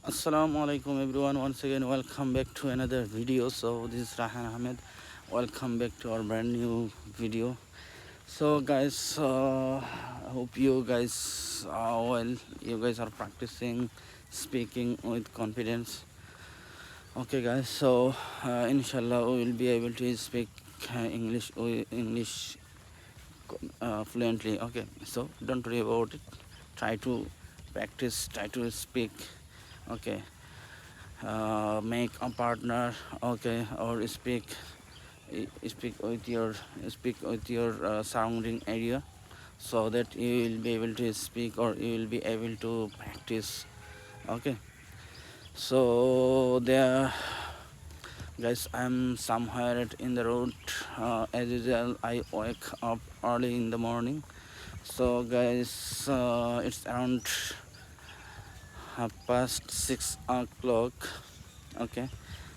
Assalamu alaikum everyone, once again welcome back to another video. So this is Rahan Ahmed. Welcome back to our brand new video. So guys, I hope you guys are well. You guys are practicing speaking with confidence. Okay guys, so inshallah we will be able to speak English fluently. Okay, so don't worry about it. Try to practice, try to speak. Okay, make a partner. Okay, or speak with your surrounding area, so that you will be able to speak, or you will be able to practice. Okay, so there guys, I'm somewhere in the road. As usual, I wake up early in the morning. So guys, it's around 6:30. Okay,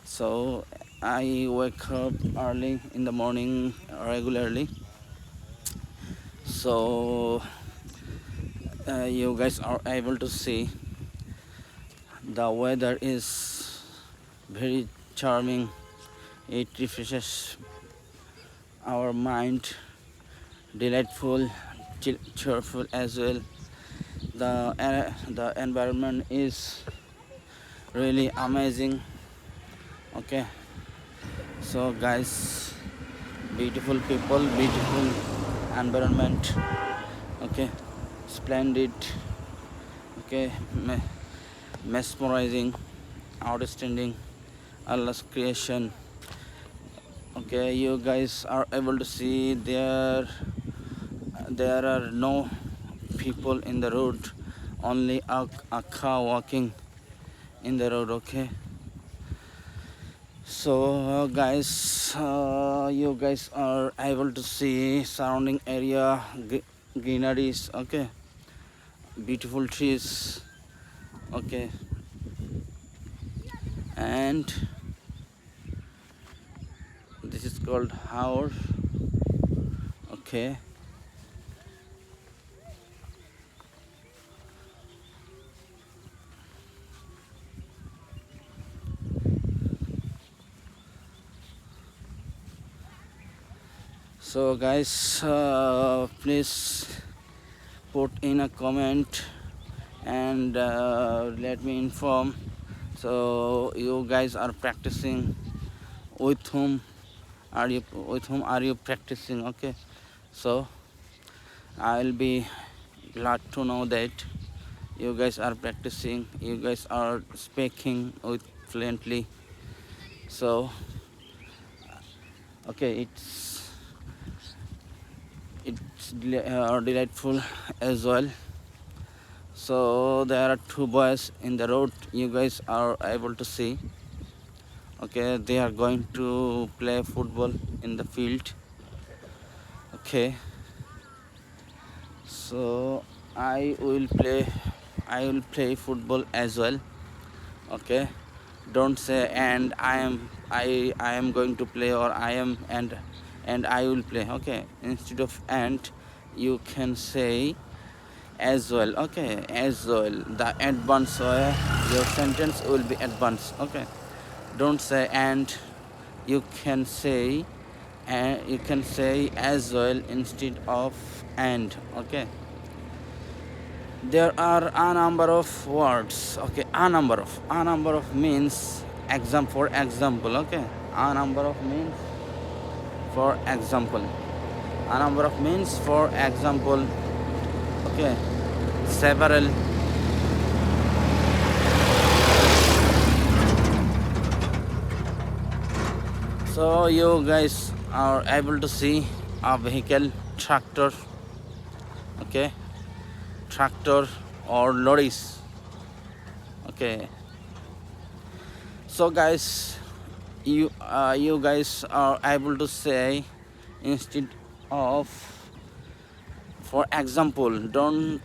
so I wake up early in the morning regularly. So you guys are able to see the weather is very charming. It refreshes our mind, delightful, cheerful as well. The environment is really amazing. Okay, so guys, beautiful people, beautiful environment. Okay, splendid. Okay, mesmerizing, outstanding, Allah's creation. Okay, you guys are able to see there are no people in the road, only a car walking in the road. Okay, so guys, you guys are able to see surrounding area, greeneries. Okay, beautiful trees. Okay, and this is called house. Okay, so guys, please put in a comment and let me inform. So you guys are practicing, with whom are you practicing? Okay, so I'll be glad to know that you guys are practicing, you guys are speaking with fluently. So okay, it's delightful as well. So there are two boys in the road, you guys are able to see. Okay, they are going to play football in the field. Okay, so I will play football as well. Okay, don't say and I am going to play, or I am and I will play. Okay, instead of and, you can say as well. Okay, as well, the advanced way, your sentence will be advanced. Okay, don't say and, you can say, and you can say as well instead of and. Okay, there are a number of words. Okay, a number of means for example. Okay, a number of means for example, a number of means for example. Okay, several. So you guys are able to see a vehicle, tractor. Okay, tractor or lorries. Okay, so guys, you guys are able to say instead of for example. Don't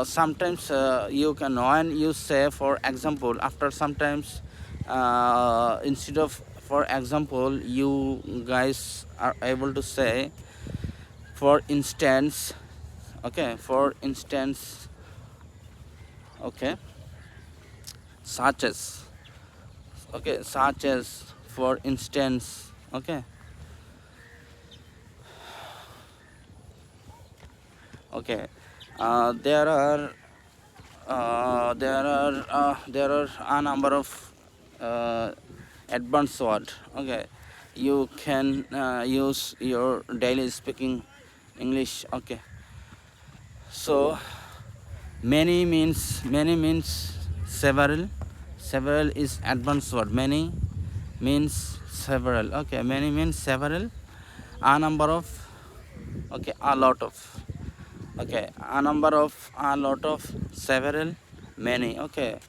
sometimes you can, when you say for example, after sometimes instead of for example, you guys are able to say for instance. Okay, for instance. Okay, such as, okay, such as, for instance, okay, okay. There are there are a number of uh, advanced word, okay. You can use your daily speaking English, okay. So many means several. Several is advanced word. Many means several, okay. Many means several. A number of, okay. A lot of, okay. A number of, a lot of, several, many, okay.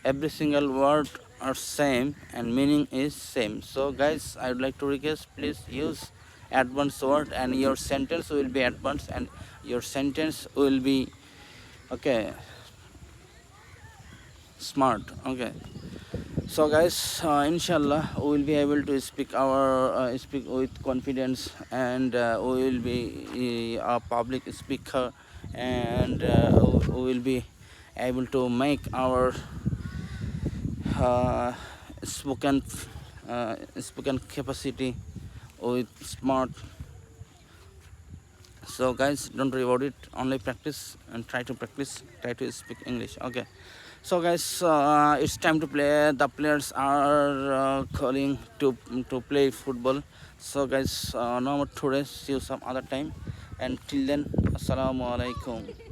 Every single word are same and meaning is same. So guys, I would like to request, please use advanced word and your sentence will be advanced and your sentence will be, okay, smart, okay. So guys, inshallah we will be able to speak our speak with confidence, and we will be a public speaker, and we will be able to make our uh, spoken spoken capacity with smart. So guys, don't worry about it, only practice and try to practice, try to speak English, okay. So guys, it's time to play. The players are calling to play football. So guys, no more today, see you some other time, and till then, assalamu alaikum.